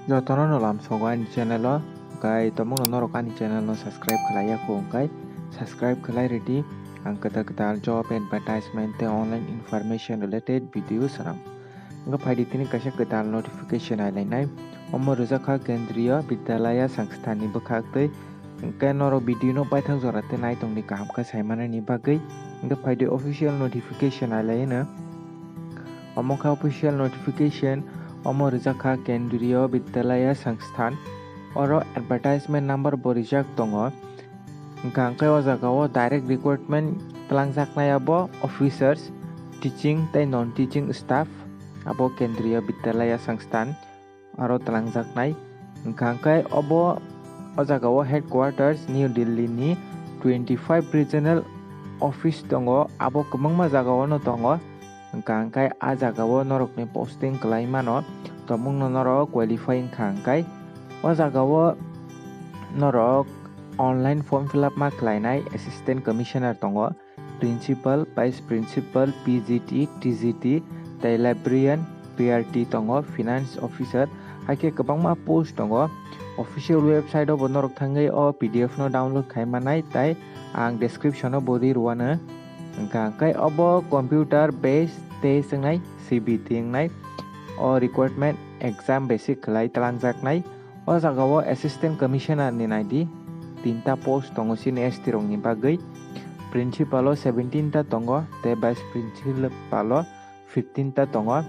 Jotono no lam sogo ani channel o kai tomong no norok ani channel no subscribe khalai ko kai subscribe khalai ready ang kata job advertisement te online information related videos ram nga phaidi tini kaisa ketal notification ailai omo rojaka kendriya bidyalaya sangsthani bukhak tei kai norok video no paithak jorate nai tongni kaham ka saimana ni bagui nga phaidi official notification ailai na omo ka official notification omo rijaka kendriya bidyalaya sangstan oro advertisement number bo rijak tongo hingka kai o jaga o direct recruitment talangjaknai abo officers teaching tei non teaching staff abo kendriya bidyalaya sangstan aro talangjaknai hingka kai obo o jaga o headquarters New Delhi ni 25 regional office tongo abo kwbangma jaga o no tongo hingka kai a jaga o norok ni posting kalai mano tomung no norok qualify hingka kai o jaga o norok online form fill up ma khlainai assistant commissioner tongo principal vice principal PGT TGT tei librarian PRT tongo finance officer haike kwbangma post tongo official website o bo norok thangai o PDF no download khaimanai tai ang description o bo ruano hingka kai obo computer based tei sungnai CBT ngai o requirement exam basic khlai talangjaknai o jaga o assistant commissioner ni naidi 3ta post tongo sini ST rok ni bagui principal o 17 ta tongo tei vice principal o 15 ta tongo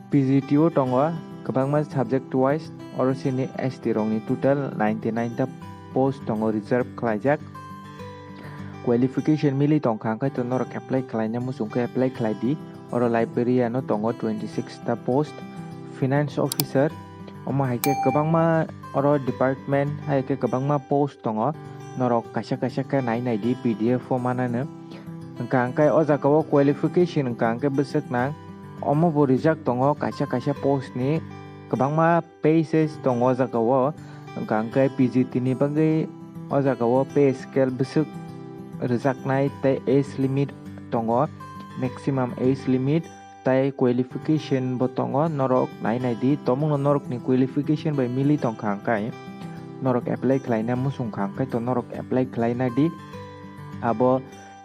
PGT o tongo kwbangma subject wise oro sini ST rok ni total 99 ta post tongo reserve khlaijak qualification mili tongkha kai to norok apply khlaina musungkhe apply khlai di oro librarian no tongo 26 ta post finance officer omo haike kwbangma oro department haike kwbangma post tongo norok kaisa khe nai di PDF o manano hingka kai o jaga o qualification hingka kai bwsakna omo bo rijak tongo kaisa post ni kwbangma pages tongo o jaga o hingka kai PGT ni bagui o jaga o pay scale bwsuk rijaknai tei age limit tongo maximum age limit tei qualification bo tongo norok nai di tomung no norok ni qualification bai mili tongkha kai norok apply khlaina musungkha kai to norok apply khlaina di abo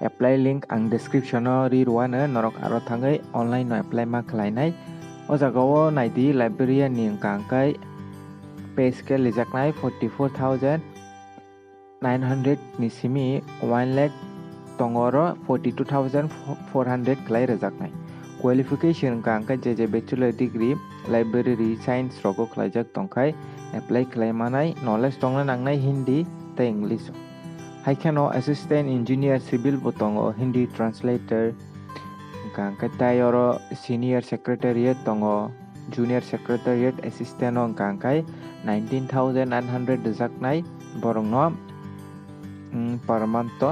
apply link ang description o ruano norok aro thangai online no apply ma khlainai o jaga o nai di librarian ni hingka kai pay scale rijaknai 44,900 ni simi 1 lakh tongoro 42,400 khlai rijaknai qualification hingka kai je bachelor degree library science rogo khlaijak tongkhai apply khlaimanai knowledge tongna nangnai Hindi tei English haike no assistant engineer civil bo tongo Hindi translator hingka kai tai oro senior secretariat tongo junior secretariat assistant o hingka kai 19,900 rijaknai borok no per month to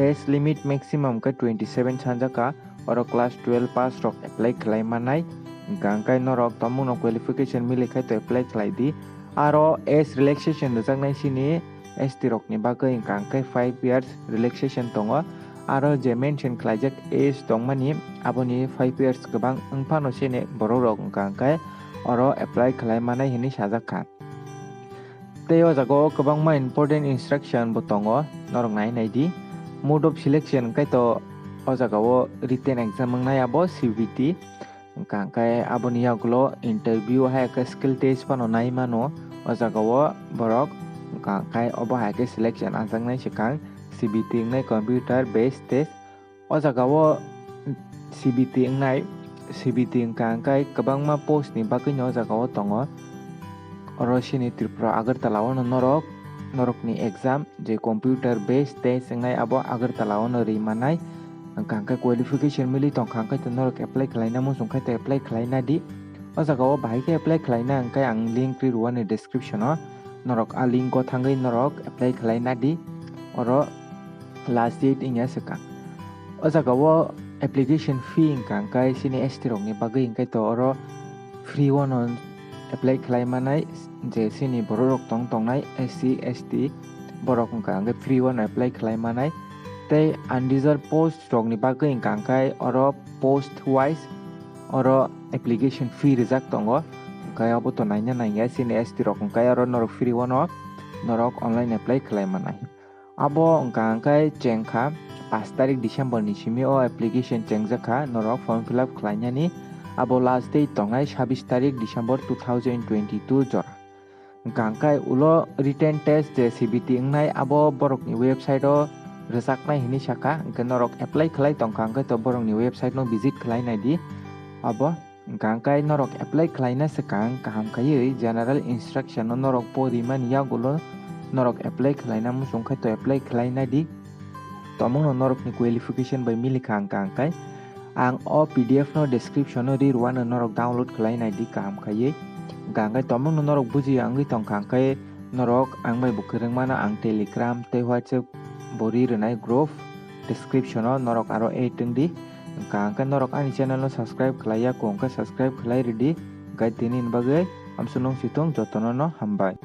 age limit maximum kai 27 sanjaka oro class 12 pass rok apply khlaimanai hingka kai norok tomung no qualification mili khai to apply khlai di aro age relaxation rijaknai sini ST rok ni bagui hingka kai 5 years relaxation tongo aro je mention khlaijak age tongmani aboni 5 years kwbang wngphano sini borok rok hingka kai oro apply khlaimanai hini sajakha tei o jaga o kwbangma important instruction bo tongo norok nai di mode of selection kai to o jaga o written exam wngnai abo CBT hingka kai aboni yagulo interview haike skill test pano nai mano o jaga o borok hingka kai obo haike selection ajaknai sikang CBT wngnai computer based test o jaga o CBT wngnai CBT hingka kai kwbangma post ni bagui no o jaga o tongo oro sini Tripura agartala o norok ni exam je computer based test wngnai abo agartala o no rimanai hingka kai qualification mili tongkha kai to norok apply khlaina musungkhai to apply khlaina di o jaga o bahai ke apply khlaina hingkai ang link ruani description o norok a link o thangai norok apply khlaina di oro last date ingya sikang o jaga o application fee hingka kai sini ST rok ni bagui hingkai to oro free ono apply khlaimanai je sini borok rok tongnai SC ST borok hingka kai free ono apply khlaimanai tei undeserved post rok ni bagui hingka kai oro post wise oro application fee rijak tongo kaya abo to naina naia sini ST rok kaya ro norok free wano norok online apply khlai manai. Abo hingkha chengkha 5 tarik December ni simi o application chengjaka norok form fill up khlainani abo last date tongnai 26 tarik December 2022 jora. Hingkha ulo written test je CBT ongnai abo borok ni website o rejaknai hini saka hingkha norok apply khlai tongkha to borok ni website no visit khlainai di abo hingkha norok apply khlaina sakang kaham khaiui general instruction no norok porimani yagulo norok apply khlaina musungkha to apply khlaina di tomong no norok ni qualification by milika hingkha ang o PDF no description no rirwana norok download khlainai di kaham khaiui hingkha tomong no norok buji angui tongkha norok ang bai bukwrung mana ang Telegram tei WhatsApp bori rwnai group description o norok aro add di hingkha norok ani channel no subscribe khlaiya ko hingkha subscribe khlai redi hingkha tini ni bagui amsunong situng jotono no hambai.